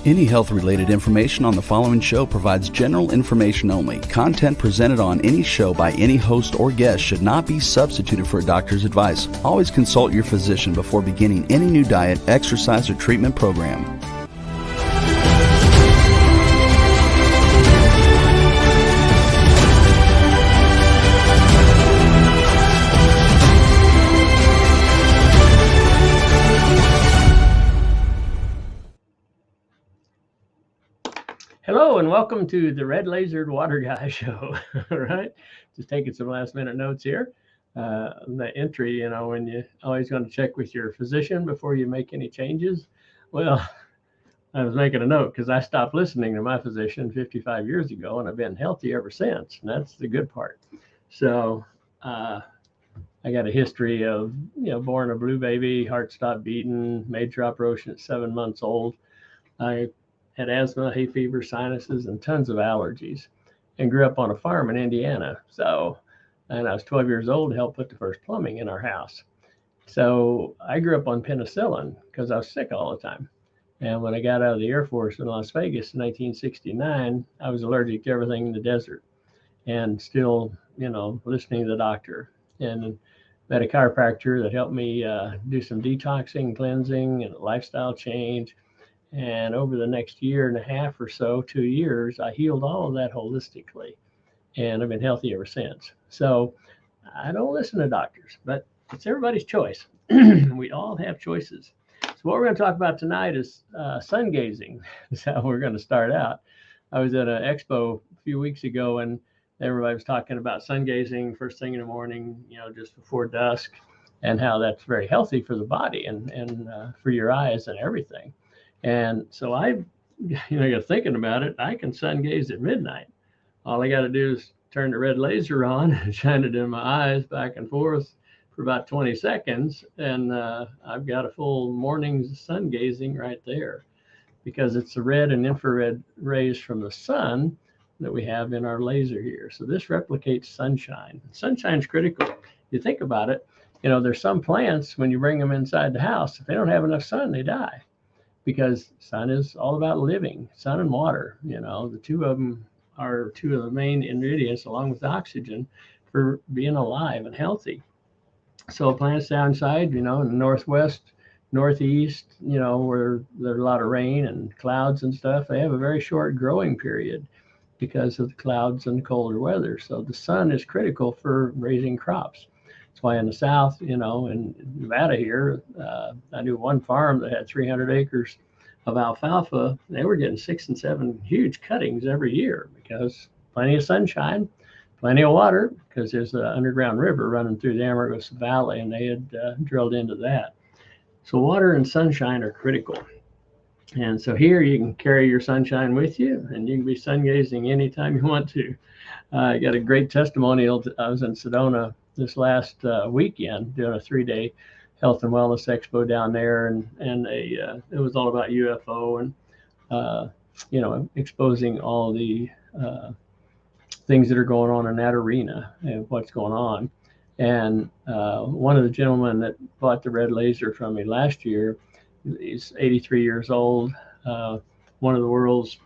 Any health-related information on the following show provides general information only. Content presented on any show by any host or guest should not be substituted for a doctor's advice. Always consult your physician before beginning any new diet, exercise, or treatment program. Hello and welcome to the Red Lasered Water Guy show. All right, just taking some last minute notes here. The entry, when you always going to check with your physician before you make any changes. Well, I was making a note because I stopped listening to my physician 55 years ago, and I've been healthy ever since. And that's the good part. So I got a history of, born a blue baby, heart stopped beating, major operation at 7 months old. I had asthma, hay fever, sinuses, and tons of allergies, and grew up on a farm in Indiana. And I was 12 years old to help put the first plumbing in our house. So I grew up on penicillin because I was sick all the time. And when I got out of the Air Force in Las Vegas in 1969, I was allergic to everything in the desert, and still, listening to the doctor. And met a chiropractor that helped me do some detoxing, cleansing, and a lifestyle change. And over the next year and a half or so, 2 years, I healed all of that holistically. And I've been healthy ever since. So I don't listen to doctors, but it's everybody's choice. We all have choices. So what we're going to talk about tonight is sun gazing. That's how we're going to start out. I was at an expo a few weeks ago, and everybody was talking about sun gazing first thing in the morning, just before dusk, and how that's very healthy for the body and for your eyes and everything. And so I got thinking about it. I can sun gaze at midnight. All I got to do is turn the red laser on and shine it in my eyes back and forth for about 20 seconds. And I've got a full morning's sun gazing right there, because it's the red and infrared rays from the sun that we have in our laser here. So this replicates sunshine. Sunshine's critical. You think about it, there's some plants, when you bring them inside the house, if they don't have enough sun, they die. Because sun is all about living, sun and water. The two of them are two of the main ingredients, along with oxygen, for being alive and healthy. So plants downside, in the northwest, northeast, where there's a lot of rain and clouds and stuff, they have a very short growing period because of the clouds and the colder weather. So the sun is critical for raising crops. That's why in the South, in Nevada here, I knew one farm that had 300 acres of alfalfa. They were getting 6 and 7 huge cuttings every year because plenty of sunshine, plenty of water, because there's an underground river running through the Amargosa Valley, and they had drilled into that. So water and sunshine are critical. And so here you can carry your sunshine with you, and you can be sun gazing anytime you want to. I got a great testimonial. I was in Sedona this last weekend doing a 3-day health and wellness expo down there, and it was all about UFO and exposing all the things that are going on in that arena and what's going on. And one of the gentlemen that bought the red laser from me last year, he's 83 years old, one of the world's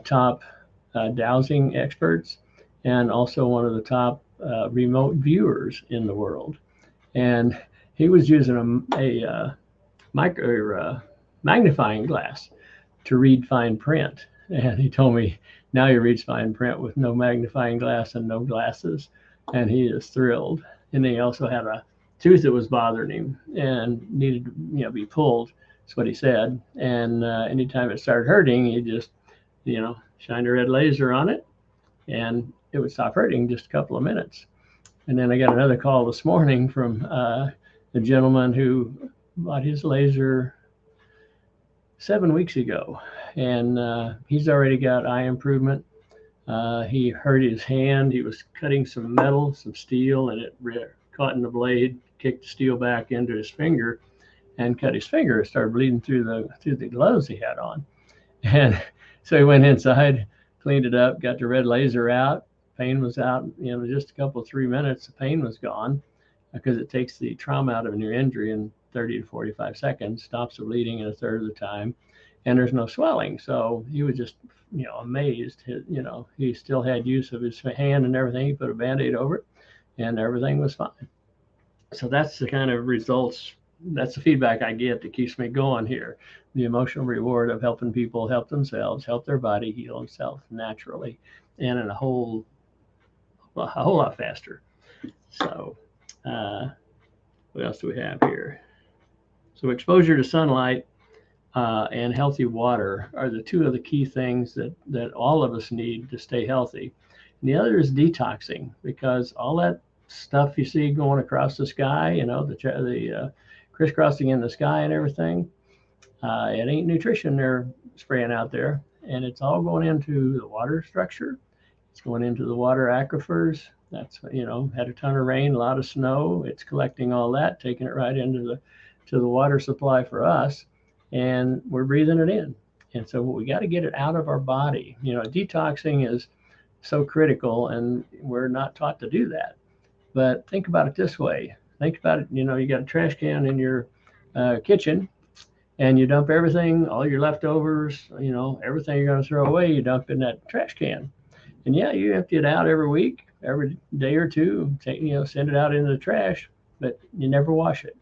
top dowsing experts, and also one of the top remote viewers in the world. And he was using a magnifying glass to read fine print. And he told me now he reads fine print with no magnifying glass and no glasses. And he is thrilled. And then he also had a tooth that was bothering him and needed to be pulled. That's what he said. And anytime it started hurting, he just, shined a red laser on it, and it would stop hurting in just a couple of minutes. And then I got another call this morning from a gentleman who bought his laser 7 weeks ago, and he's already got eye improvement. He hurt his hand. He was cutting some metal, some steel, and it caught in the blade, kicked the steel back into his finger, and cut his finger. It started bleeding through the gloves he had on. And so he went inside, cleaned it up, got the red laser out. Pain was out, just a couple of 3 minutes, the pain was gone, because it takes the trauma out of your injury in 30 to 45 seconds, stops the bleeding in a third of the time. and there's no swelling. So he was just, amazed. He still had use of his hand and everything. He put a Band-Aid over it, and everything was fine. So that's the kind of results. That's the feedback I get that keeps me going here. The emotional reward of helping people help themselves, help their body heal itself naturally, and in a whole lot faster. So, what else do we have here? So exposure to sunlight and healthy water are the two of the key things that all of us need to stay healthy. And the other is detoxing, because all that stuff you see going across the sky, the crisscrossing in the sky and everything, it ain't nutrition they're spraying out there, and it's all going into the water structure. It's going into the water aquifers. That's, had a ton of rain, a lot of snow. It's collecting all that, taking it right into the water supply for us, and we're breathing it in. And so we got to get it out of our body. Detoxing is so critical, and we're not taught to do that. But think about it this way. Think about it, you got a trash can in your kitchen, and you dump everything, all your leftovers, everything you're going to throw away, you dump in that trash can. And yeah, you empty it out every week, every day or two, send it out into the trash, but you never wash it.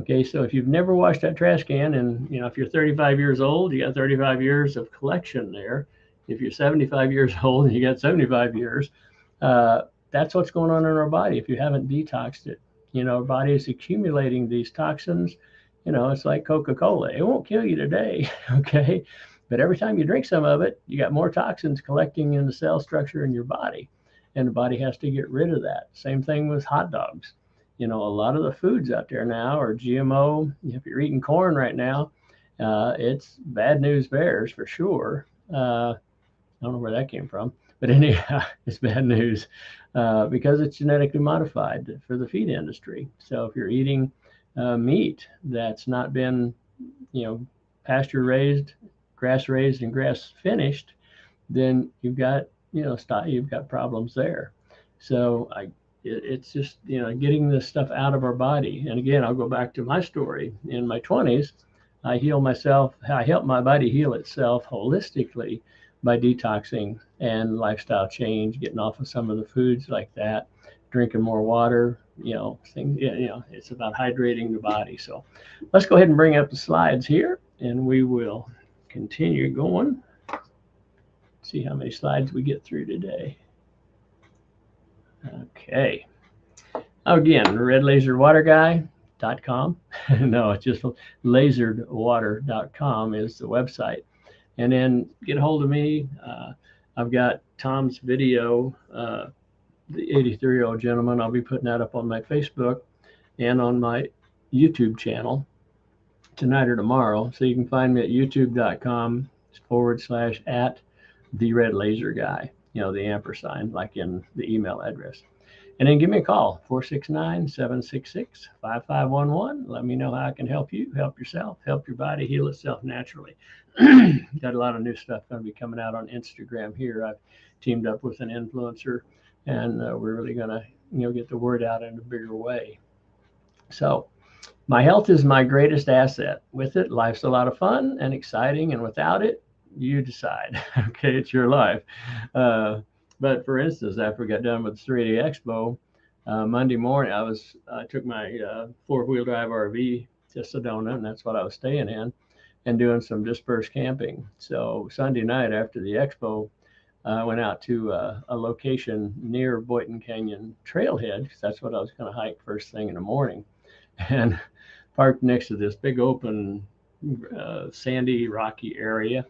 Okay, so if you've never washed that trash can, and if you're 35 years old, you got 35 years of collection there. If you're 75 years old, you got 75 years. That's what's going on in our body if you haven't detoxed it. Our body is accumulating these toxins. It's like Coca-Cola. It won't kill you today, okay? But every time you drink some of it, you got more toxins collecting in the cell structure in your body, and the body has to get rid of that. Same thing with hot dogs. A lot of the foods out there now are GMO. If you're eating corn right now, it's bad news bears for sure. I don't know where that came from, but anyhow, it's bad news because it's genetically modified for the feed industry. So if you're eating meat that's not been, pasture raised, grass raised, and grass finished, then you've got, you've got problems there. So it's just, getting this stuff out of our body. And again, I'll go back to my story. In my 20s, I helped my body heal itself holistically by detoxing and lifestyle change, getting off of some of the foods like that, drinking more water, things, it's about hydrating the body. So let's go ahead and bring up the slides here, and we will continue going. See how many slides we get through today. Okay. Again, redlaserwaterguy.com. No, it's just laseredwater.com is the website. And then get a hold of me. I've got Tom's video, the 83-year-old gentleman. I'll be putting that up on my Facebook and on my YouTube channel tonight or tomorrow. So you can find me at youtube.com/@theredlaserguy, the ampersand, like in the email address. And then give me a call, 469-766-5511. Let me know how I can help you, help yourself, help your body heal itself naturally. Got a lot of new stuff going to be coming out on Instagram here. I've teamed up with an influencer, and we're really going to, get the word out in a bigger way. So my health is my greatest asset. With it, life's a lot of fun and exciting, and without it, you decide. Okay, it's your life. But for instance, after we got done with the 3D Expo, Monday morning, I took my 4-wheel drive RV to Sedona, and that's what I was staying in, and doing some dispersed camping. So Sunday night after the Expo, I went out to a location near Boynton Canyon Trailhead, because that's what I was going to hike first thing in the morning, and parked next to this big open sandy, rocky area,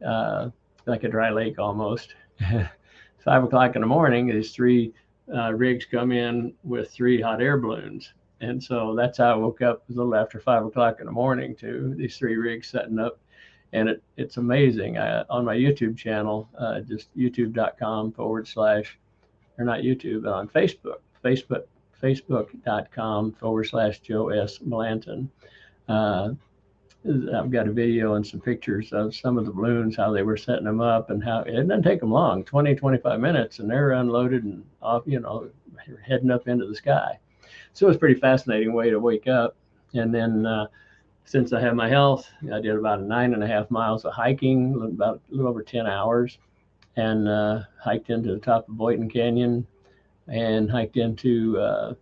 like a dry lake almost. 5 o'clock in the morning, these 3 rigs come in with 3 hot air balloons. And so that's how I woke up a little after 5 o'clock in the morning to these 3 rigs setting up. And it's amazing. On my YouTube channel, just youtube.com/ or not YouTube, on Facebook, facebook.com/ Joe S. Melanton. I've got a video and some pictures of some of the balloons, how they were setting them up, and how it doesn't take them long, 20-25 minutes, and they're unloaded and off, heading up into the sky. So it's a pretty fascinating way to wake up. And then since I have my health, I did about 9.5 miles of hiking, about a little over 10 hours, and hiked into the top of Boynton Canyon and hiked into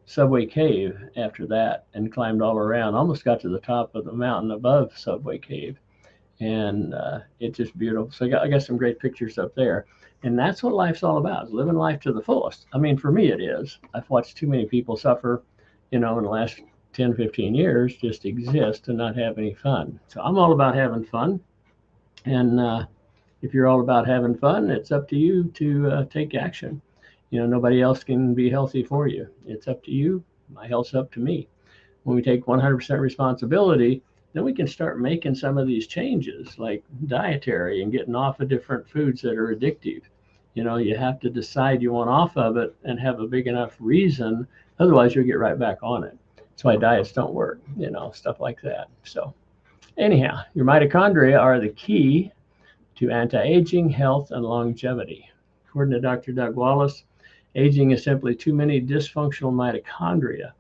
Subway Cave after that and climbed all around. Almost got to the top of the mountain above Subway Cave. And it's just beautiful. So I got some great pictures up there. And that's what life's all about, is living life to the fullest. I mean, for me, it is. I've watched too many people suffer, in the last 10, 15 years, just exist and not have any fun. So I'm all about having fun. And if you're all about having fun, it's up to you to take action. Nobody else can be healthy for you. It's up to you. My health's up to me. When we take 100% responsibility, then we can start making some of these changes, like dietary and getting off of different foods that are addictive. You have to decide you want off of it and have a big enough reason. Otherwise, you'll get right back on it. That's why diets don't work, stuff like that. So anyhow, your mitochondria are the key to anti-aging, health, and longevity. According to Dr. Doug Wallace, aging is simply too many dysfunctional mitochondria.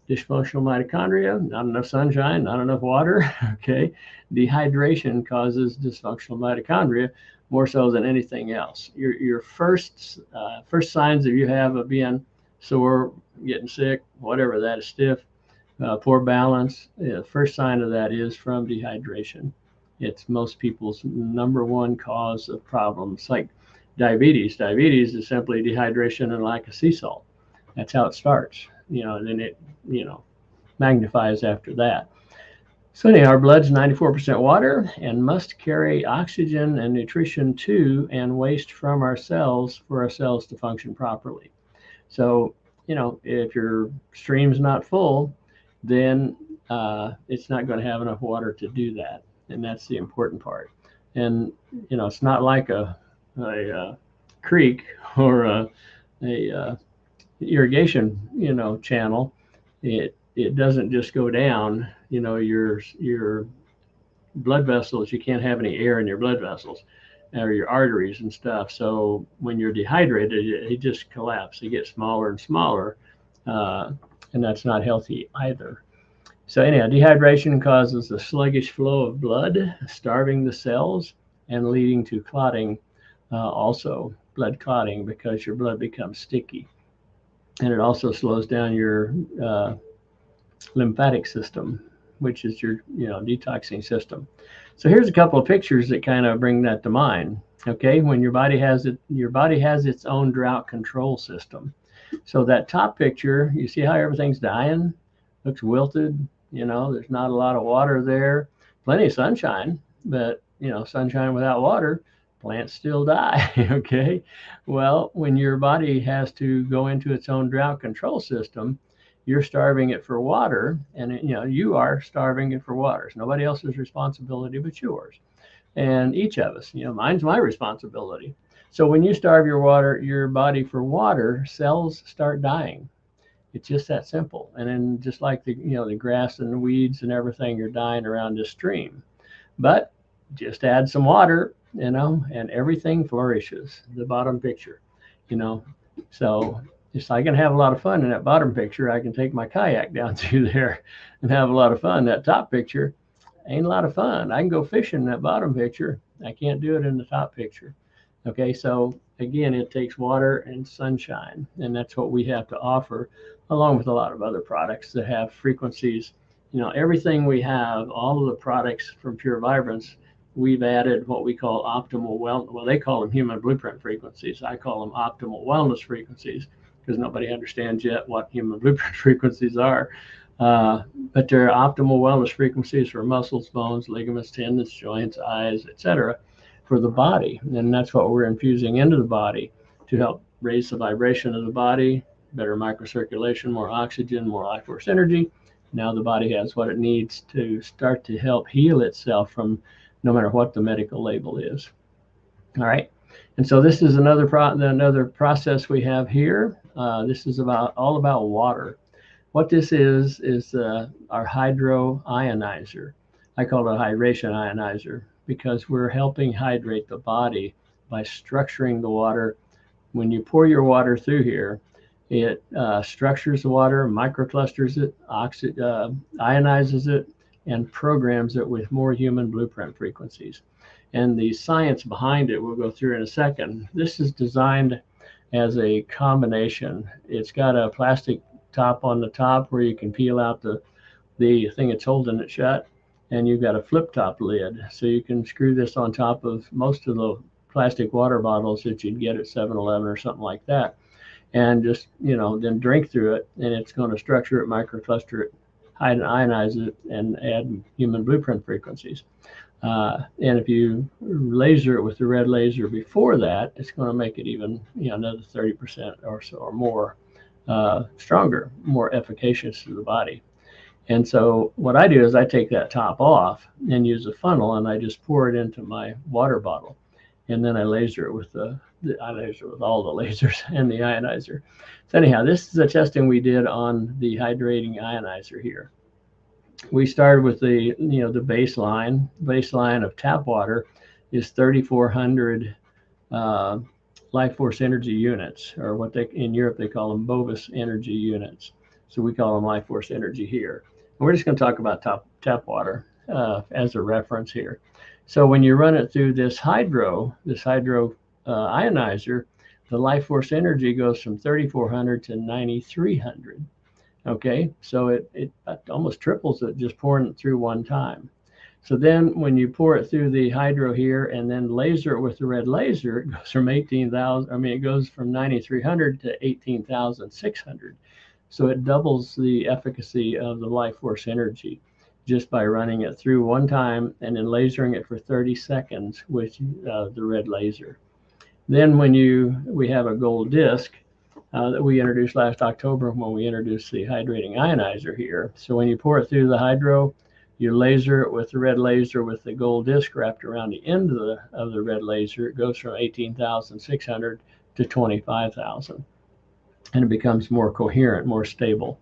Dysfunctional mitochondria, not enough sunshine, not enough water, okay? Dehydration causes dysfunctional mitochondria more so than anything else. Your first signs that you have of being sore, getting sick, whatever that is, stiff, poor balance, the first sign of that is from dehydration. It's most people's number one cause of problems, like diabetes. Diabetes is simply dehydration and lack of sea salt. That's how it starts. And then it, magnifies after that. So anyhow, our blood's 94% water and must carry oxygen and nutrition to and waste from our cells for our cells to function properly. So, if your stream's not full, then it's not going to have enough water to do that. And that's the important part. And, it's not like a creek or a irrigation, channel. It doesn't just go down. Your blood vessels, you can't have any air in your blood vessels or your arteries and stuff. So when you're dehydrated, it just collapses. It gets smaller and smaller, and that's not healthy either. So anyhow, dehydration causes a sluggish flow of blood, starving the cells and leading to clotting, also blood clotting, because your blood becomes sticky. And it also slows down your lymphatic system, which is your detoxing system. So here's a couple of pictures that kind of bring that to mind. Okay, when your body has its own drought control system. So that top picture, you see how everything's dying, looks wilted. There's not a lot of water there, plenty of sunshine, but sunshine without water, plants still die. Okay, well, when your body has to go into its own drought control system, you're starving it for water, and you are starving it for water. It's nobody else's responsibility but yours, and each of us. Mine's my responsibility. So when you starve your body for water, cells start dying. It's just that simple. And then just like the grass and the weeds and everything are dying around this stream, but just add some water, and everything flourishes. The bottom picture, so just I can have a lot of fun in that bottom picture. I can take my kayak down through there and have a lot of fun. That top picture ain't a lot of fun. I can go fishing in that bottom picture. I can't do it in the top picture. Okay, so again, it takes water and sunshine, and that's what we have to offer, along with a lot of other products that have frequencies. Everything we have, all of the products from Pure Vibrance, we've added what we call optimal they call them human blueprint frequencies. I call them optimal wellness frequencies, because nobody understands yet what human blueprint frequencies are. But they're optimal wellness frequencies for muscles, bones, ligaments, tendons, joints, eyes, etc., for the body. And that's what we're infusing into the body to help raise the vibration of the body, better microcirculation, more oxygen, more life force energy. Now the body has what it needs to start to help heal itself from no matter what the medical label is. All right. And so this is another process we have here. This is all about water. What this is our hydro ionizer. I call it a hydration ionizer, because we're helping hydrate the body by structuring the water. When you pour your water through here, it structures the water, microclusters it, ionizes it, and programs it with more human blueprint frequencies. And the science behind it we'll go through in a second. This is designed as a combination. It's got a plastic top on the top where you can peel out the thing that's holding it shut, and you've got a flip top lid. So you can screw this on top of most of the plastic water bottles that you'd get at 7-Eleven or something like that. And just, then drink through it, and it's going to structure it, microcluster it, ionize it, and add human blueprint frequencies. And if you laser it with the red laser before that, it's going to make it even, another 30% or so or more stronger, more efficacious to the body. And so what I do is I take that top off and use a funnel, and I just pour it into my water bottle. And then I laser it with I laser with all the lasers and the ionizer. So anyhow, this is the testing we did on the hydrating ionizer here. We started with the baseline of tap water is 3,400 life force energy units, or what in Europe they call them Bovis energy units. So we call them life force energy here. And we're just going to talk about tap water as a reference here. So when you run it through this hydro ionizer, the life force energy goes from 3,400 to 9,300. Okay, so it almost triples it just pouring it through one time. So then when you pour it through the hydro here and then laser it with the red laser, it goes from 9,300 to 18,600. So it doubles the efficacy of the life force energy just by running it through one time and then lasering it for 30 seconds with the red laser. Then we have a gold disc that we introduced last October when we introduced the hydrating ionizer here. So when you pour it through the hydro, you laser it with the red laser with the gold disc wrapped around the end of the red laser. It goes from 18,600 to 25,000, and it becomes more coherent, more stable.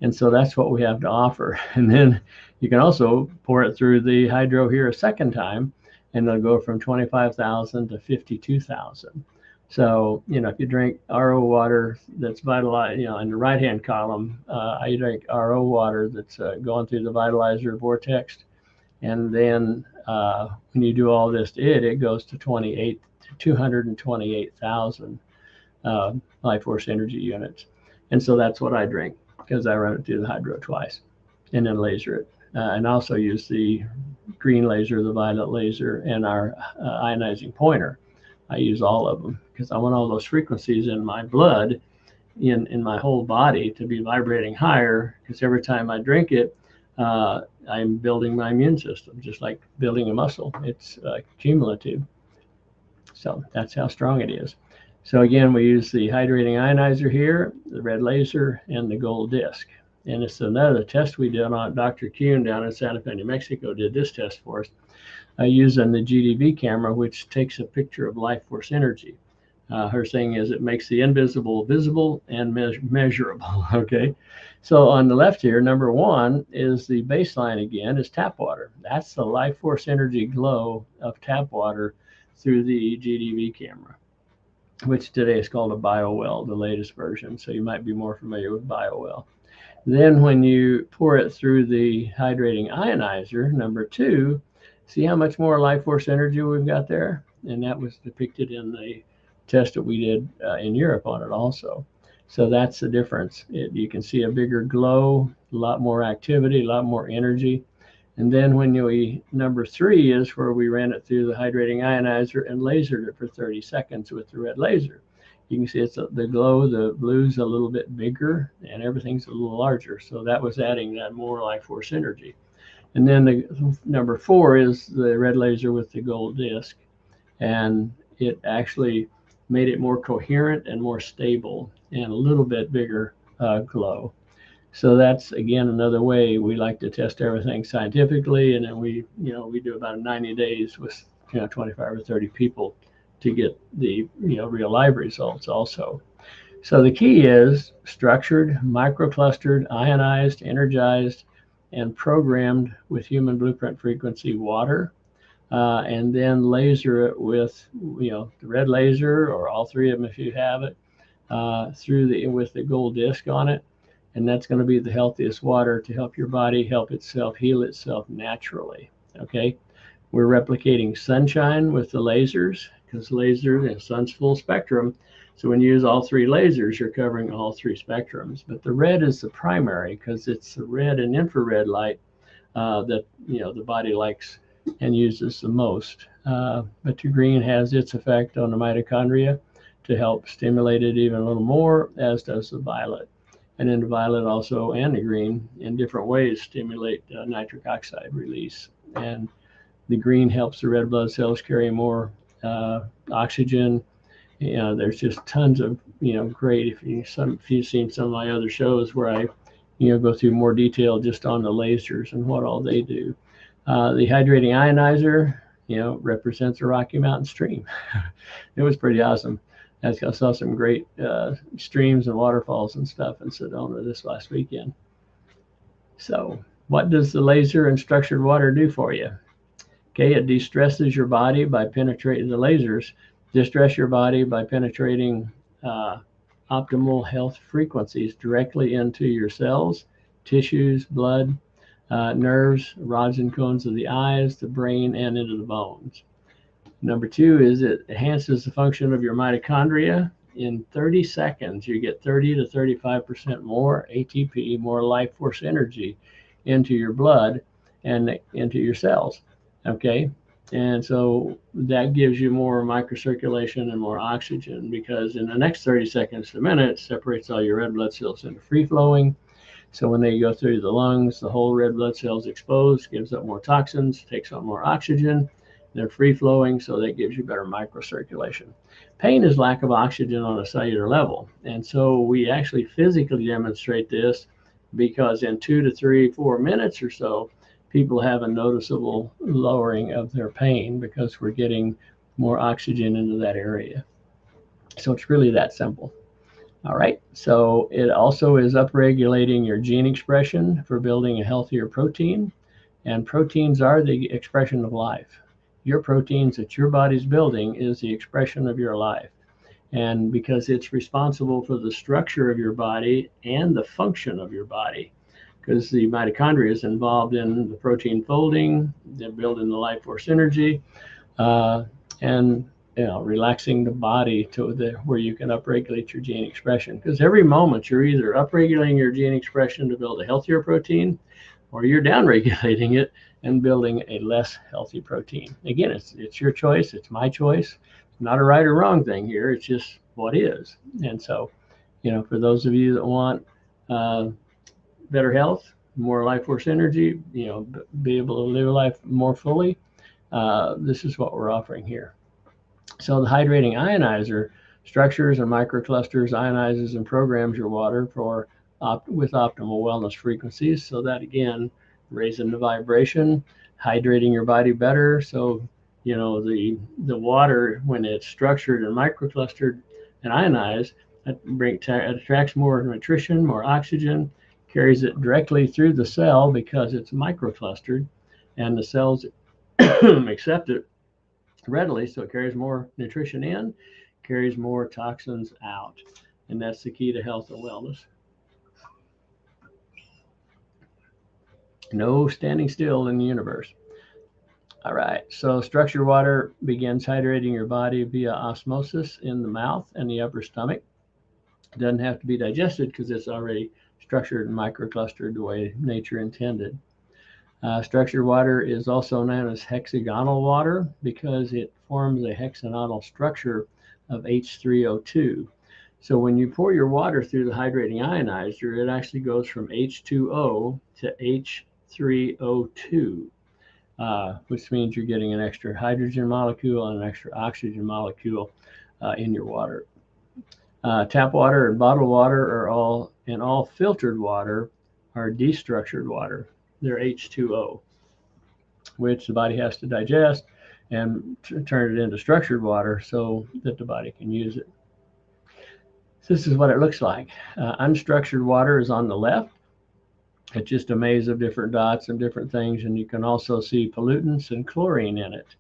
And so that's what we have to offer. And then you can also pour it through the hydro here a second time, and it'll go from 25,000 to 52,000. So, if you drink RO water that's vitalized, in the right-hand column, I drink RO water that's going through the vitalizer vortex. And then when you do all this, it goes to 228,000 life force energy units. And so that's what I drink, because I run it through the hydro twice and then laser it. And also use the green laser, the violet laser, and our ionizing pointer. I use all of them because I want all those frequencies in my blood, in my whole body, to be vibrating higher, because every time I drink it, I'm building my immune system, just like building a muscle. It's cumulative. So that's how strong it is. So again, we use the hydrating ionizer here, the red laser, and the gold disc. And it's another test we did on Dr. Kuhn down in Santa Fe, New Mexico, did this test for us using the GDV camera, which takes a picture of life force energy. Her thing is it makes the invisible visible and measurable. Okay. So on the left here, number one is the baseline again, is tap water. That's the life force energy glow of tap water through the GDV camera, which today is called a BioWell, the latest version. So you might be more familiar with BioWell. Then when you pour it through the hydrating ionizer, number two, see how much more life force energy we've got there? And that was depicted in the test that we did in Europe on it also. So that's the difference. You can see a bigger glow, a lot more activity, a lot more energy. And then when number three is where we ran it through the hydrating ionizer and lasered it for 30 seconds with the red laser. You can see it's the glow, the blue's a little bit bigger, and everything's a little larger. So that was adding that more life force energy. And then the number four is the red laser with the gold disc. And it actually made it more coherent and more stable and a little bit bigger glow. So that's, again, another way we like to test everything scientifically. And then we do about 90 days with 25 or 30 people to get the real live results also. So the key is structured, microclustered, ionized, energized, and programmed with human blueprint frequency water, and then laser it with the red laser, or all three of them if you have it, with the gold disc on it. and that's going to be the healthiest water to help your body help itself heal itself naturally. Okay, we're replicating sunshine with the lasers, because laser and sun's full spectrum. So when you use all three lasers, you're covering all three spectrums. But the red is the primary, because it's the red and infrared light that the body likes and uses the most. But the green has its effect on the mitochondria to help stimulate it even a little more, as does the violet. And then the violet also and the green in different ways stimulate nitric oxide release. And the green helps the red blood cells carry more oxygen. There's just tons of great. If you've seen some of my other shows where I go through more detail just on the lasers and what all they do. The hydrating ionizer represents a Rocky Mountain stream. It was pretty awesome. I saw some great streams and waterfalls and stuff in Sedona this last weekend. So what does the laser and structured water do for you? Okay, it de-stresses your body by penetrating the lasers. Distress your body by penetrating optimal health frequencies directly into your cells, tissues, blood, nerves, rods and cones of the eyes, the brain, and into the bones. Number two is it enhances the function of your mitochondria. In 30 seconds, you get 30 to 35% more ATP, more life force energy into your blood and into your cells. Okay, and so that gives you more microcirculation and more oxygen, because in the next 30 seconds to a minute, it separates all your red blood cells into free flowing. So when they go through the lungs, the whole red blood cells exposed, gives up more toxins, takes on more oxygen. They're free flowing, so that gives you better microcirculation. Pain is lack of oxygen on a cellular level. And so we actually physically demonstrate this, because in 2 to 3, 4 minutes or so, people have a noticeable lowering of their pain, because we're getting more oxygen into that area. So it's really that simple. All right, so it also is upregulating your gene expression for building a healthier protein. And proteins are the expression of life. Your proteins that your body's building is the expression of your life. And because it's responsible for the structure of your body and the function of your body, because the mitochondria is involved in the protein folding, they're building the life force energy, and relaxing the body to where you can upregulate your gene expression. Because every moment you're either upregulating your gene expression to build a healthier protein, or you're downregulating it and building a less healthy protein. Again, it's your choice. It's my choice. It's not a right or wrong thing here. It's just what is. And so, for those of you that want better health, more life force energy, be able to live life more fully, this is what we're offering here. So the hydrating ionizer structures and microclusters, ionizes and programs your water with optimal wellness frequencies. So that, again, raising the vibration, hydrating your body better. So, the water, when it's structured and microclustered and ionized, it attracts more nutrition, more oxygen, carries it directly through the cell because it's microclustered, and the cells accept it readily. So it carries more nutrition in, carries more toxins out. And that's the key to health and wellness. No standing still in the universe. All right, so structured water begins hydrating your body via osmosis in the mouth and the upper stomach. It doesn't have to be digested because it's already structured and microclustered the way nature intended. Structured water is also known as hexagonal water because it forms a hexagonal structure of H3O2. So when you pour your water through the hydrating ionizer, it actually goes from H2O to H3O2, which means you're getting an extra hydrogen molecule and an extra oxygen molecule in your water. Tap water and bottled water are all filtered water are destructured water. They're H2O, which the body has to digest and turn it into structured water so that the body can use it. So this is what it looks like. Unstructured water is on the left. It's just a maze of different dots and different things, and you can also see pollutants and chlorine in it,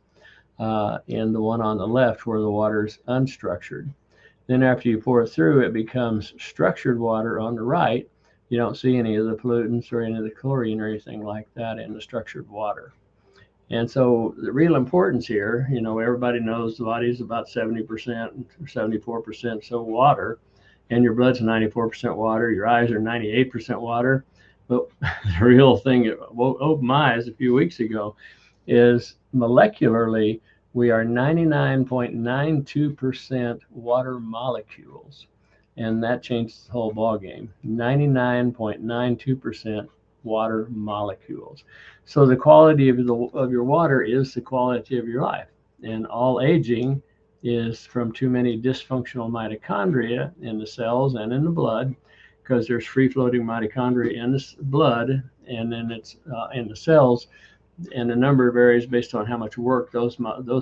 in the one on the left where the water is unstructured. Then after you pour it through, it becomes structured water on the right, you don't see any of the pollutants or any of the chlorine or anything like that in the structured water. And so the real importance here, everybody knows the body's about 70% or 74% so water, and your blood's 94% water, your eyes are 98% water. But the real thing that opened my eyes a few weeks ago is molecularly, we are 99.92% water molecules. And that changed the whole ballgame. 99.92% water molecules. So the quality of your water is the quality of your life. And all aging is from too many dysfunctional mitochondria in the cells and in the blood, because there's free-floating mitochondria in the blood, and then it's in the cells, and a number of areas based on how much work those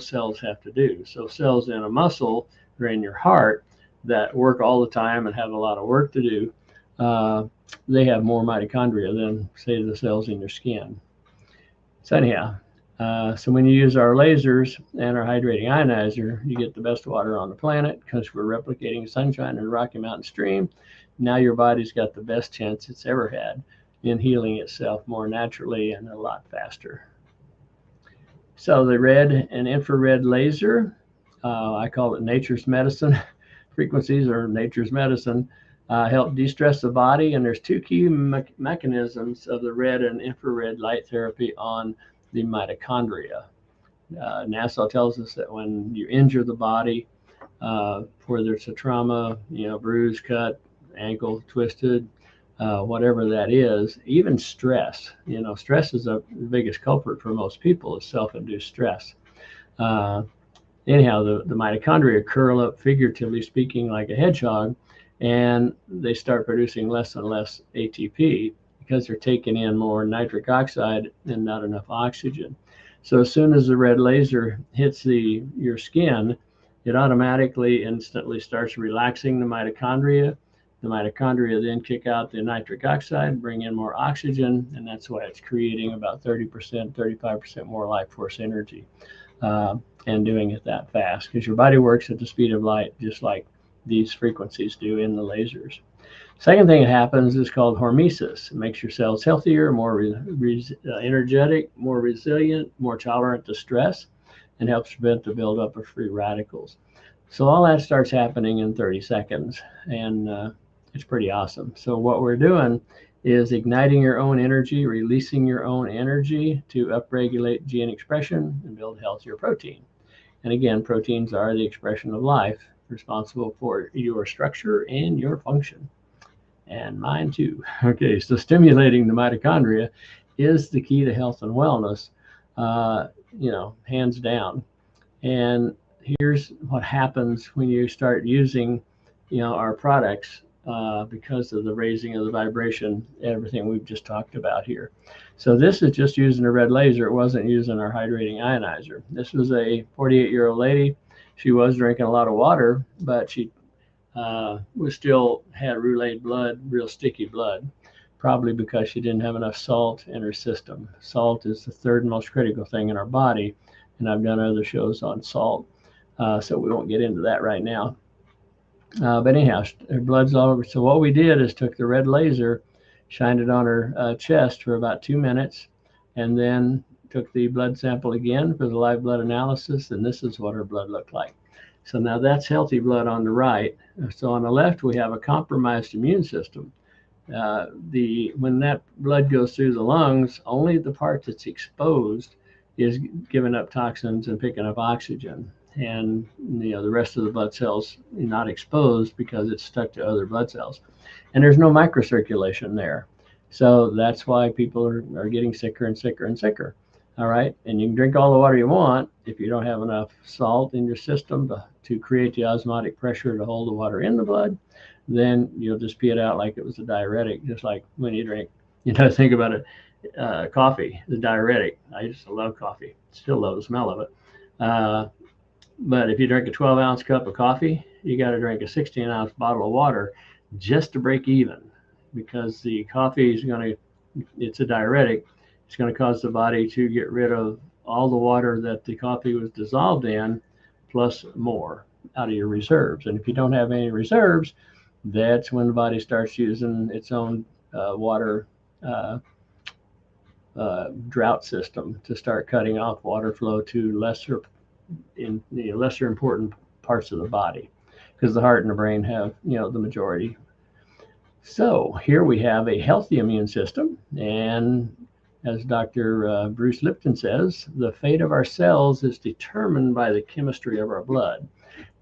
cells have to do. So cells in a muscle or in your heart that work all the time and have a lot of work to do, they have more mitochondria than, say, the cells in your skin. So anyhow, so when you use our lasers and our hydrating ionizer, you get the best water on the planet because we're replicating sunshine in the Rocky Mountain stream. Now your body's got the best chance it's ever had in healing itself more naturally and a lot faster. So the red and infrared laser, I call it nature's medicine. Frequencies are nature's medicine. Help de-stress the body, and there's two key mechanisms of the red and infrared light therapy on the mitochondria. NASA tells us that when you injure the body, whether it's a trauma, bruise, cut, ankle twisted, whatever that is, even stress, stress is the biggest culprit for most people, is self-induced stress. Anyhow, the mitochondria curl up, figuratively speaking, like a hedgehog, and they start producing less and less ATP because they're taking in more nitric oxide and not enough oxygen. So as soon as the red laser hits your skin, it automatically, instantly starts relaxing the mitochondria. The mitochondria then kick out the nitric oxide, bring in more oxygen, and that's why it's creating about 30%, 35% more life force energy, and doing it that fast, because your body works at the speed of light, just like these frequencies do in the lasers. Second thing that happens is called hormesis. It makes your cells healthier, more energetic, more resilient, more tolerant to stress, and helps prevent the buildup of free radicals. So all that starts happening in 30 seconds, and it's pretty awesome. So what we're doing is igniting your own energy, releasing your own energy to upregulate gene expression and build healthier protein. And again, proteins are the expression of life, responsible for your structure and your function. And mine too. Okay, so stimulating the mitochondria is the key to health and wellness, hands down. And here's what happens when you start using, our products, because of the raising of the vibration, everything we've just talked about here. So this is just using a red laser. It wasn't using our hydrating ionizer. This was a 48-year-old lady. She was drinking a lot of water, but she was still had rouleted blood, real sticky blood, probably because she didn't have enough salt in her system. Salt is the third most critical thing in our body, and I've done other shows on salt, so we won't get into that right now. But anyhow, her blood's all over. So what we did is took the red laser, shined it on her chest for about 2 minutes, and then took the blood sample again for the live blood analysis, and this is what her blood looked like. So now that's healthy blood on the right. So on the left, we have a compromised immune system. When that blood goes through the lungs, only the part that's exposed is giving up toxins and picking up oxygen. And the rest of the blood cells are not exposed because it's stuck to other blood cells. And there's no microcirculation there. So that's why people are getting sicker and sicker and sicker. All right. And you can drink all the water you want. If you don't have enough salt in your system to create the osmotic pressure to hold the water in the blood, then you'll just pee it out like it was a diuretic, just like when you drink, think about it, coffee, the diuretic. I used to love coffee. Still love the smell of it. But if you drink a 12-ounce cup of coffee, you got to drink a 16-ounce bottle of water just to break even, because the coffee it's a diuretic. It's going to cause the body to get rid of all the water that the coffee was dissolved in, plus more out of your reserves. And if you don't have any reserves, that's when the body starts using its own water drought system to start cutting off water flow to lesser important parts of the body, because the heart and the brain have the majority. So here we have a healthy immune system, and as Dr. Bruce Lipton says, the fate of our cells is determined by the chemistry of our blood.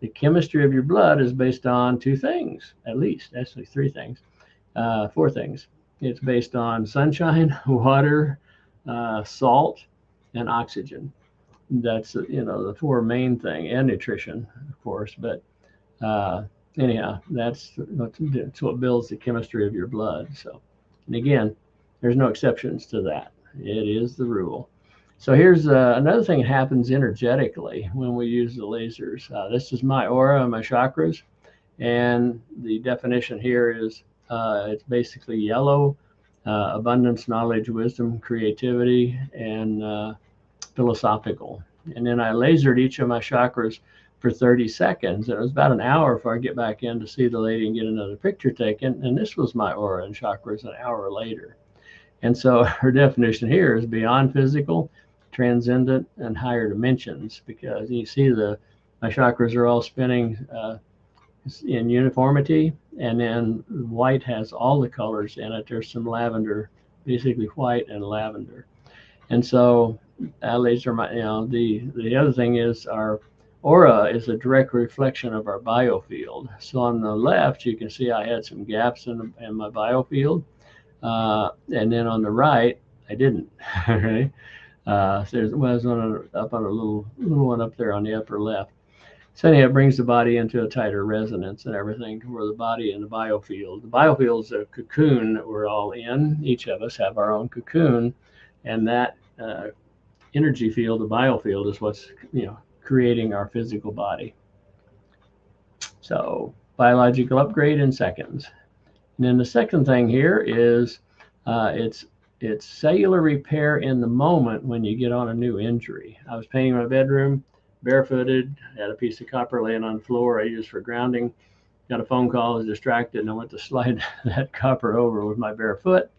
The chemistry of your blood is based on two things, at least, actually three things, four things. It's based on sunshine, water, salt, and oxygen. That's the four main thing, and nutrition, of course. But anyhow, that's what builds the chemistry of your blood. So, and again, there's no exceptions to that. It is the rule. So here's another thing that happens energetically when we use the lasers. This is my aura and my chakras, and the definition here is it's basically yellow, abundance, knowledge, wisdom, creativity, and philosophical. And then I lasered each of my chakras for 30 seconds. And it was about an hour before I get back in to see the lady and get another picture taken. And this was my aura and chakras an hour later. And so her definition here is beyond physical, transcendent, and higher dimensions, because you see my chakras are all spinning in uniformity, and then white has all the colors in it. There's some lavender, basically white and lavender. And so I laser my, the other thing is our aura is a direct reflection of our biofield. So on the left, you can see I had some gaps in my biofield. And then on the right, I didn't. Right? So there was up on a little one up there on the upper left. So anyhow, it brings the body into a tighter resonance and everything, to where the body and the biofield is a cocoon that we're all in. Each of us have our own cocoon, and that energy field, the biofield, is what's creating our physical body. So biological upgrade in seconds. And then the second thing here is it's cellular repair in the moment when you get on a new injury. I was painting my bedroom, barefooted, had a piece of copper laying on the floor I used for grounding. Got a phone call, was distracted, and I went to slide that copper over with my bare foot.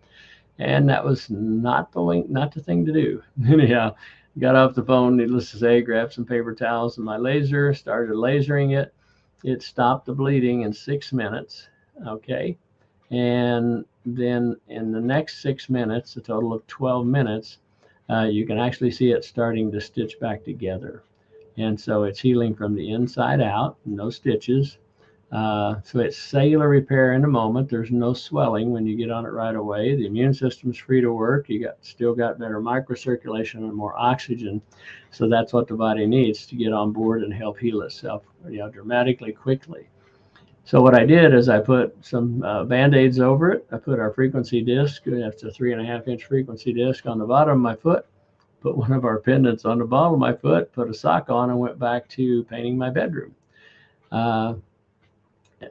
And that was not the thing to do. Anyhow, got off the phone, needless to say, grabbed some paper towels and my laser, started lasering it. It stopped the bleeding in 6 minutes. Okay. And then in the next 6 minutes, a total of 12 minutes, you can actually see it starting to stitch back together. And so it's healing from the inside out, no stitches. So it's cellular repair in a moment. There's no swelling when you get on it right away. The immune system's free to work. You still got better microcirculation and more oxygen. So that's what the body needs to get on board and help heal itself, dramatically quickly. So what I did is I put some Band-Aids over it. I put our frequency disc, that's a 3.5-inch frequency disc, on the bottom of my foot, put one of our pendants on the bottom of my foot, put a sock on, and went back to painting my bedroom.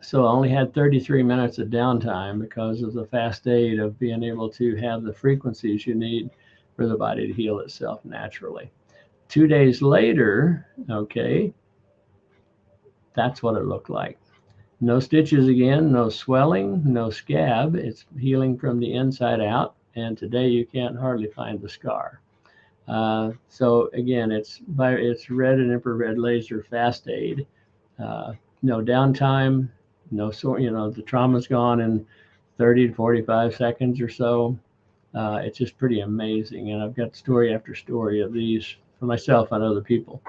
So I only had 33 minutes of downtime because of the fast aid of being able to have the frequencies you need for the body to heal itself naturally. 2 days later, okay, that's what it looked like. No stitches again, no swelling, no scab. It's healing from the inside out. And today you can't hardly find the scar. So again, it's red and infrared laser fast aid. No downtime, the trauma's gone in 30 to 45 seconds or so. It's just pretty amazing. And I've got story after story of these for myself and other people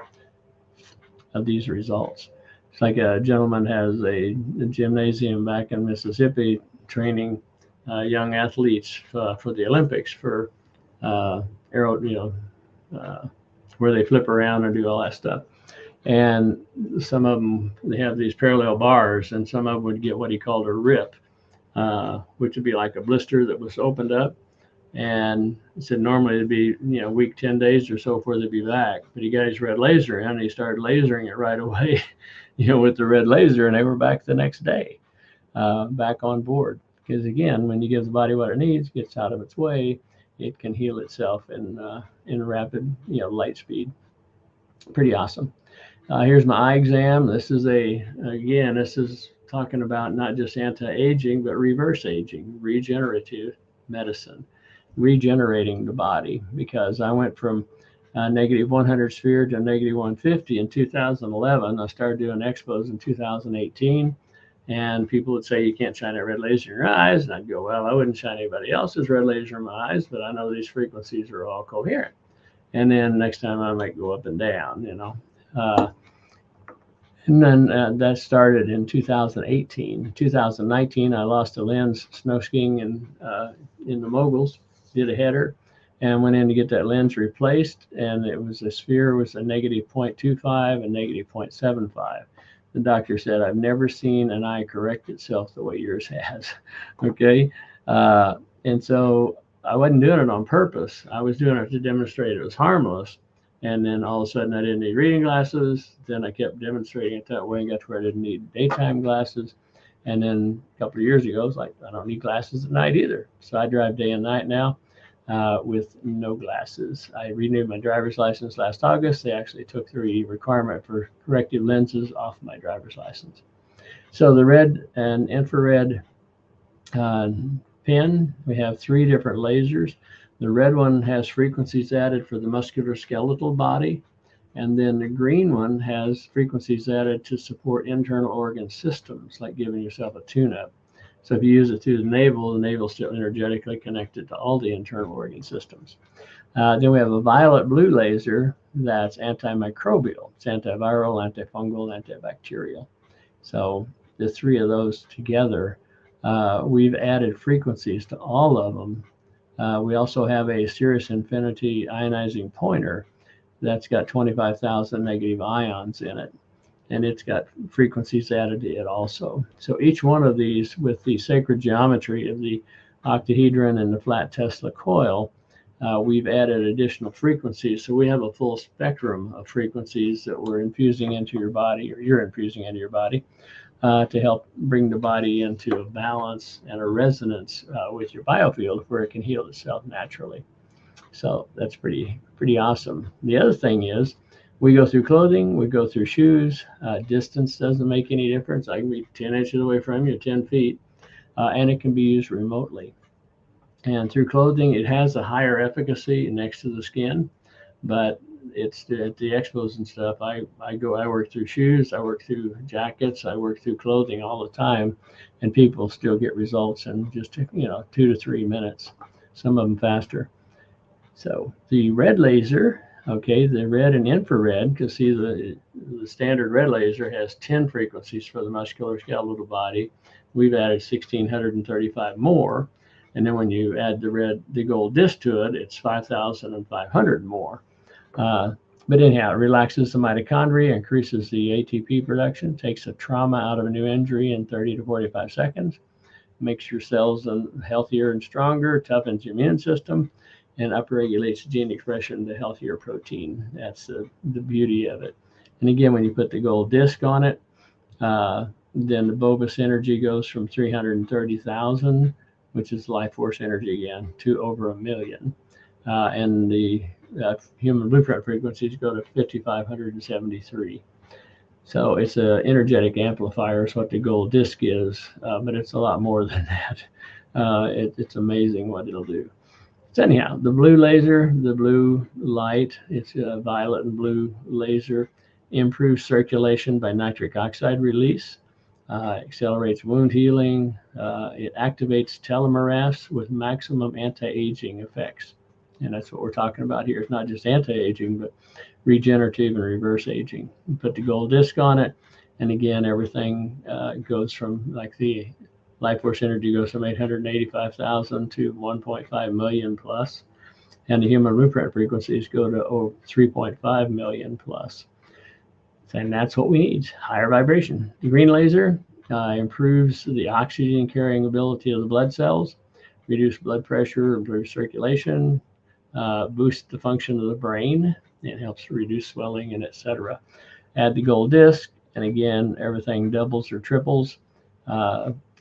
of these results. It's like a gentleman has a gymnasium back in Mississippi training young athletes for the Olympics for where they flip around and do all that stuff. And some of them, they have these parallel bars, and some of them would get what he called a rip, which would be like a blister that was opened up. And he said normally it'd be, week, 10 days or so before they'd be back. But he got his red laser in, and he started lasering it right away, with the red laser, and they were back the next day, back on board. Because again, when you give the body what it needs, gets out of its way, it can heal itself in rapid, light speed. Pretty awesome. Here's my eye exam. This is talking about not just anti-aging, but reverse aging, regenerative medicine, regenerating the body. Because I went from negative 100 sphere to negative 150 in 2011. I started doing expos in 2018. And people would say, you can't shine that red laser in your eyes. And I'd go, well, I wouldn't shine anybody else's red laser in my eyes, but I know these frequencies are all coherent. And then next time I might go up and down, you know. And then that started in 2018. 2019, I lost a lens snow skiing in the moguls, did a header, and went in to get that lens replaced. And it was, the sphere was a negative 0.25 and negative 0.75. The doctor said, I've never seen an eye correct itself the way yours has. Okay. And so I wasn't doing it on purpose. I was doing it to demonstrate it was harmless. And then all of a sudden I didn't need reading glasses. Then I kept demonstrating it that way and got to where I didn't need daytime glasses. And then a couple of years ago, I was like, I don't need glasses at night either. So I drive day and night now with no glasses. I renewed my driver's license last August. They actually took the requirement for corrective lenses off my driver's license. So the red and infrared pen, we have 3 different lasers. The red one has frequencies added for the musculoskeletal body. And then the green one has frequencies added to support internal organ systems, like giving yourself a tune-up. So if you use it through the navel is still energetically connected to all the internal organ systems. Then we have a violet blue laser that's antimicrobial. It's antiviral, antifungal, antibacterial. So the 3 of those together, we've added frequencies to all of them. We also have a Sirius Infinity ionizing pointer that's got 25,000 negative ions in it. And it's got frequencies added to it also. So each one of these, with the sacred geometry of the octahedron and the flat Tesla coil, we've added additional frequencies. So we have a full spectrum of frequencies that we're infusing into your body, or you're infusing into your body, to help bring the body into a balance and a resonance with your biofield where it can heal itself naturally. So that's pretty awesome. The other thing is, we go through clothing, we go through shoes. Distance doesn't make any difference. I can be 10 inches away from you, 10 feet, and it can be used remotely. And through clothing, it has a higher efficacy next to the skin, but it's the expos and stuff. I work through shoes, I work through jackets, I work through clothing all the time, and people still get results in just 2 to 3 minutes. Some of them faster. So the red laser. Okay, the red and infrared, because see the standard red laser has 10 frequencies for the musculoskeletal body. We've added 1,635 more. And then when you add the gold disc to it, it's 5,500 more. But anyhow, it relaxes the mitochondria, increases the ATP production, takes a trauma out of a new injury in 30 to 45 seconds, makes your cells healthier and stronger, toughens your immune system, and upregulates gene expression to healthier protein. That's the beauty of it. And again, when you put the gold disc on it, then the bulbous energy goes from 330,000, which is life force energy again, to over 1 million. And the human blueprint frequencies go to 5,573. So it's an energetic amplifier is what the gold disc is, but it's a lot more than that. It's amazing what it'll do. So anyhow, the blue laser, the blue light, it's a violet and blue laser, improves circulation by nitric oxide release, accelerates wound healing, it activates telomerase with maximum anti-aging effects. And that's what we're talking about here. It's not just anti-aging, but regenerative and reverse aging. You put the gold disc on it, and again, everything goes from, like the life force energy goes from 885,000 to 1.5 million plus. And the human blueprint frequencies go to 3.5 million plus. And that's what we need, higher vibration. The green laser improves the oxygen carrying ability of the blood cells, reduce blood pressure, improve circulation, boost the function of the brain. It helps reduce swelling and etc. Add the gold disc, and again, everything doubles or triples.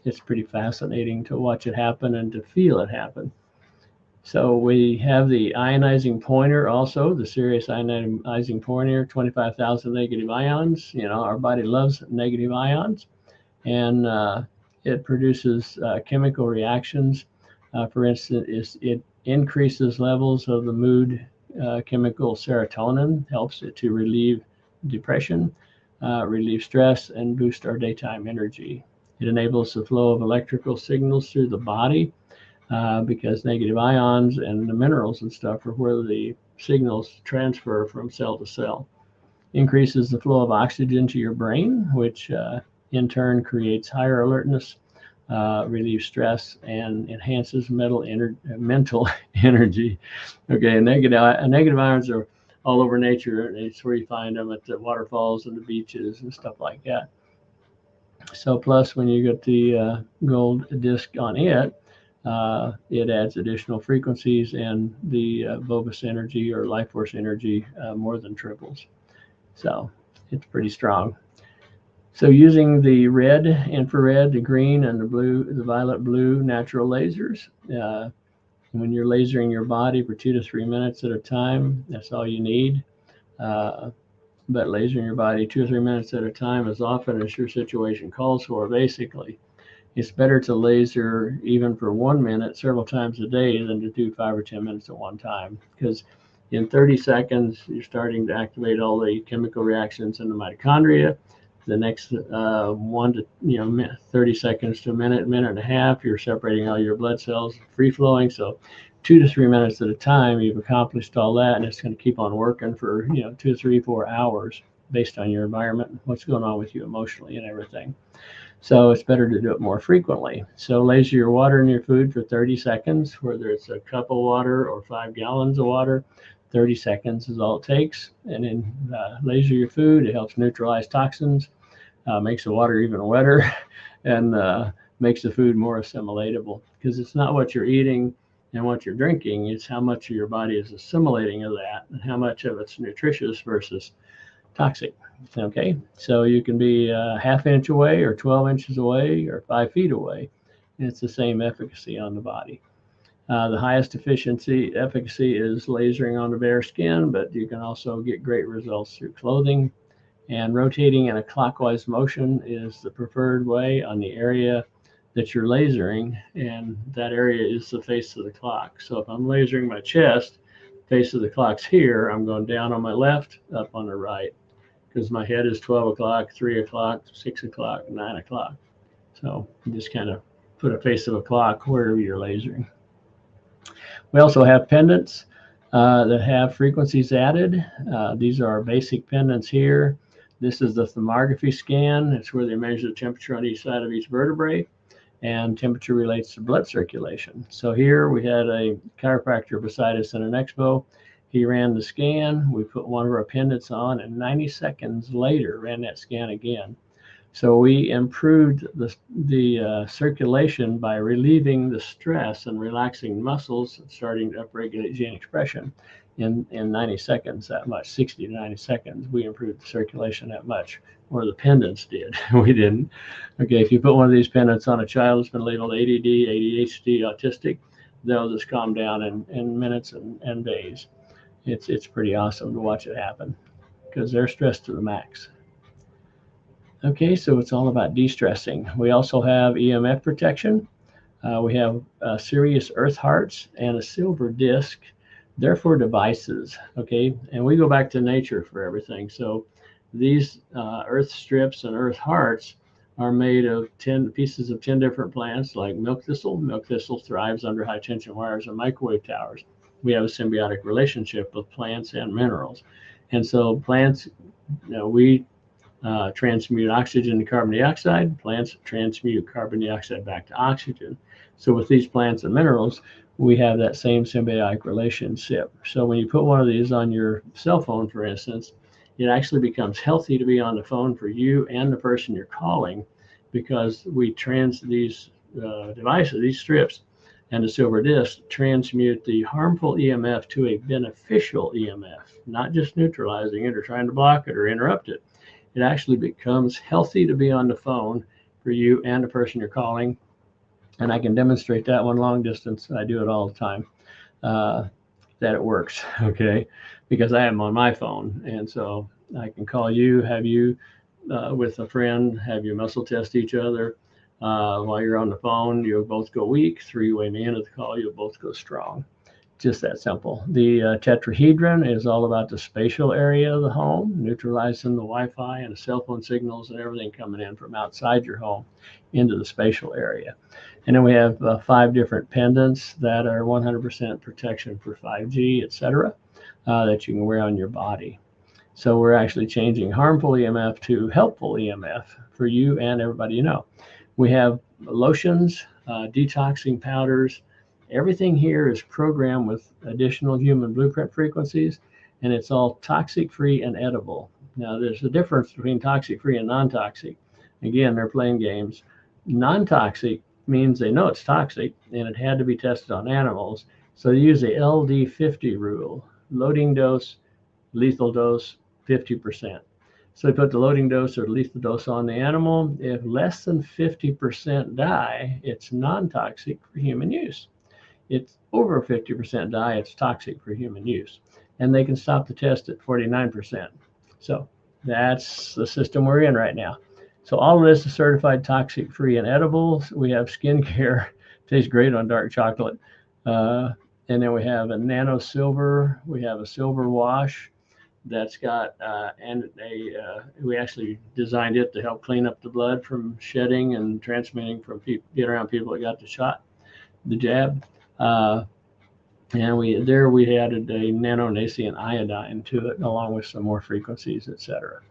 It's pretty fascinating to watch it happen and to feel it happen. So we have the ionizing pointer also, the Sirius ionizing pointer, 25,000 negative ions. Our body loves negative ions. and it produces chemical reactions. For instance, it increases levels of the mood chemical serotonin, helps it to relieve depression, relieve stress, and boost our daytime energy. It enables the flow of electrical signals through the body because negative ions and the minerals and stuff are where the signals transfer from cell to cell. Increases the flow of oxygen to your brain, which in turn creates higher alertness, relieves stress, and enhances mental energy. Okay, negative ions are all over nature. It's where you find them at the waterfalls and the beaches and stuff like that. So plus when you get the gold disc on it, it adds additional frequencies, and the Vobus energy or life force energy more than triples. So it's pretty strong. So using the red, infrared, the green, and the blue, the violet blue natural lasers, when you're lasering your body for 2 to 3 minutes at a time, that's all you need. But lasering your body 2 or 3 minutes at a time as often as your situation calls for, basically. It's better to laser even for 1 minute several times a day than to do 5 or 10 minutes at one time, because in 30 seconds, you're starting to activate all the chemical reactions in the mitochondria. The next 30 seconds to a minute and a half, you're separating all your blood cells, free flowing. So 2 to 3 minutes at a time, you've accomplished all that, and it's going to keep on working for 2, 3, 4 hours based on your environment, what's going on with you emotionally and everything. So it's better to do it more frequently. So laser your water in your food for 30 seconds, whether it's a cup of water or 5 gallons of water. 30 seconds is all it takes. And then laser your food. It helps neutralize toxins, makes the water even wetter, and makes the food more assimilatable, because it's not what you're eating and what you're drinking, it's how much of your body is assimilating of that and how much of it's nutritious versus toxic. Okay, so you can be a half inch away or 12 inches away or 5 feet away, and it's the same efficacy on the body. The highest efficacy is lasering on the bare skin, but you can also get great results through clothing. And rotating in a clockwise motion is the preferred way on the area that you're lasering, and that area is the face of the clock. So if I'm lasering my chest, face of the clock's here, I'm going down on my left, up on the right, because my head is 12 o'clock, 3 o'clock, 6 o'clock, 9 o'clock. So you just kind of put a face of a clock wherever you're lasering. We also have pendants that have frequencies added. These are our basic pendants here. This is the thermography scan. It's where they measure the temperature on each side of each vertebrae, and temperature relates to blood circulation. So here we had a chiropractor beside us in an expo. He ran the scan. We put one of our pendants on, and 90 seconds later ran that scan again. So we improved the circulation by relieving the stress and relaxing muscles, starting to upregulate gene expression in 90 seconds, that much, 60 to 90 seconds. We improved the circulation that much, or the pendants did. We didn't. Okay, if you put one of these pendants on a child that's been labeled ADD, ADHD, autistic, they'll just calm down in minutes and days. It's pretty awesome to watch it happen because they're stressed to the max. Okay, so it's all about de-stressing. We also have EMF protection. We have Sirius Earth Hearts and a silver disc. They're for devices, okay? And we go back to nature for everything. So these Earth strips and Earth Hearts are made of 10 pieces of 10 different plants, like milk thistle. Milk thistle thrives under high tension wires and microwave towers. We have a symbiotic relationship with plants and minerals. And so plants, we transmute oxygen to carbon dioxide. Plants transmute carbon dioxide back to oxygen. So with these plants and minerals, we have that same symbiotic relationship. So when you put one of these on your cell phone, for instance, it actually becomes healthy to be on the phone for you and the person you're calling, because we these devices, these strips, and the silver disc transmute the harmful EMF to a beneficial EMF, not just neutralizing it or trying to block it or interrupt it. It actually becomes healthy to be on the phone for you and the person you're calling. And I can demonstrate that one long distance. I do it all the time, that it works, okay? Because I am on my phone. And so I can call you, have you with a friend, have you muscle test each other. While you're on the phone, you'll both go weak. 3-way me into the call, you'll both go strong. Just that simple. The tetrahedron is all about the spatial area of the home, neutralizing the Wi-Fi and the cell phone signals and everything coming in from outside your home into the spatial area. And then we have 5 different pendants that are 100% protection for 5G, etc., that you can wear on your body. So we're actually changing harmful EMF to helpful EMF for you and everybody you know. We have lotions, detoxing powders. Everything here is programmed with additional human blueprint frequencies, and it's all toxic-free and edible. Now, there's a difference between toxic-free and non-toxic. Again, they're playing games. Non-toxic means they know it's toxic, and it had to be tested on animals. So they use the LD50 rule, loading dose, lethal dose, 50%. So they put the loading dose or lethal dose on the animal. If less than 50% die, it's non-toxic for human use. It's over 50% die, it's toxic for human use. And they can stop the test at 49%. So that's the system we're in right now. So all of this is certified toxic-free and edibles. We have skincare, tastes great on dark chocolate. And then we have a nano silver. We have a silver wash that's got, we actually designed it to help clean up the blood from shedding and transmitting from people, get around people that got the shot, the jab. And we added a nano-nascent iodine to it, along with some more frequencies, etc.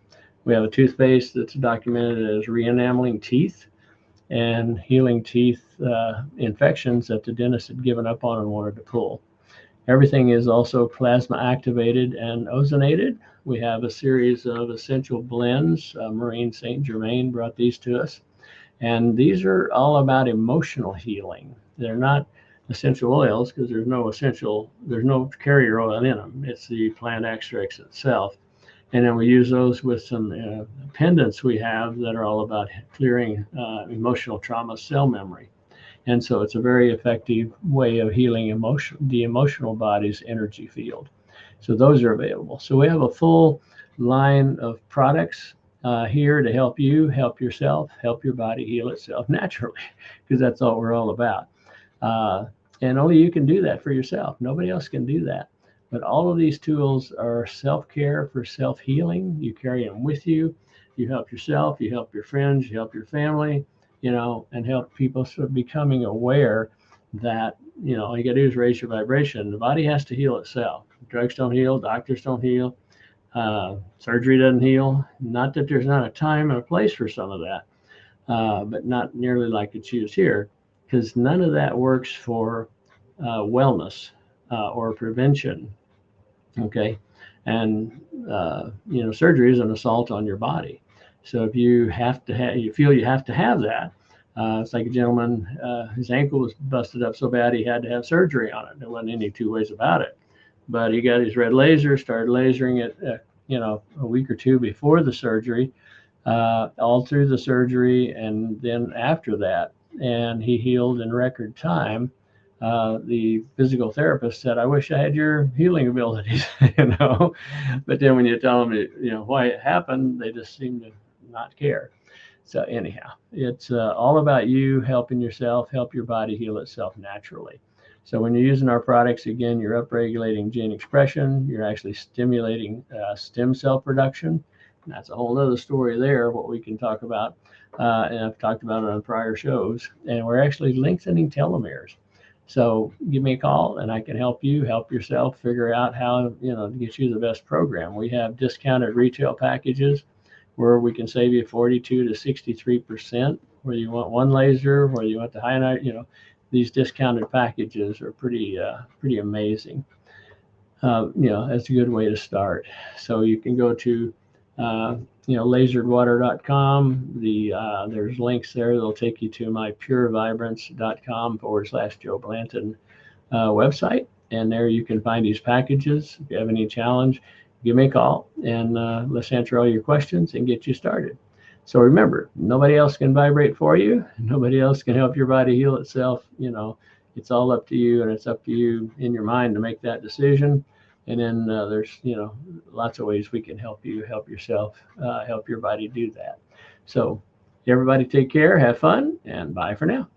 We have a toothpaste that's documented as re-enameling teeth and healing teeth infections that the dentist had given up on and wanted to pull. Everything is also plasma activated and ozonated. We have a series of essential blends. Maureen St. Germain brought these to us. And these are all about emotional healing. They're not essential oils because there's no carrier oil in them. It's the plant extracts itself. And then we use those with some pendants we have that are all about clearing emotional trauma cell memory. And so it's a very effective way of healing the emotional body's energy field. So those are available. So we have a full line of products here to help you, help yourself, help your body heal itself naturally, because that's all we're all about. And only you can do that for yourself. Nobody else can do that. But all of these tools are self-care for self-healing. You carry them with you. You help yourself, you help your friends, you help your family, and help people sort of becoming aware that, all you got to do is raise your vibration. The body has to heal itself. Drugs don't heal, doctors don't heal, surgery doesn't heal. Not that there's not a time and a place for some of that, but not nearly like it's used here, because none of that works for wellness or prevention. Okay. And, surgery is an assault on your body. So if you feel you have to have that, it's like a gentleman, his ankle was busted up so bad he had to have surgery on it. There wasn't any two ways about it. But he got his red laser, started lasering it, a week or two before the surgery, all through the surgery, and then after that. And he healed in record time. The physical therapist said, "I wish I had your healing abilities," But then when you tell them, why it happened, they just seem to not care. So anyhow, it's all about you helping yourself, help your body heal itself naturally. So when you're using our products, again, you're upregulating gene expression. You're actually stimulating stem cell production. And that's a whole other story there, what we can talk about. And I've talked about it on prior shows. And we're actually lengthening telomeres. So give me a call and I can help you, help yourself figure out how, to get you the best program. We have discounted retail packages where we can save you 42 to 63%, whether you want one laser, whether you want the ionized, these discounted packages are pretty amazing. That's a good way to start. So you can go to, laseredwater.com. There's links there that'll take you to my purevibrance.com/Joe Blanton website. And there you can find these packages. If you have any challenge, give me a call and let's answer all your questions and get you started. So remember, nobody else can vibrate for you. Nobody else can help your body heal itself. It's all up to you, and it's up to you in your mind to make that decision. And then there's, lots of ways we can help you, help yourself, help your body do that. So everybody take care, have fun, and bye for now.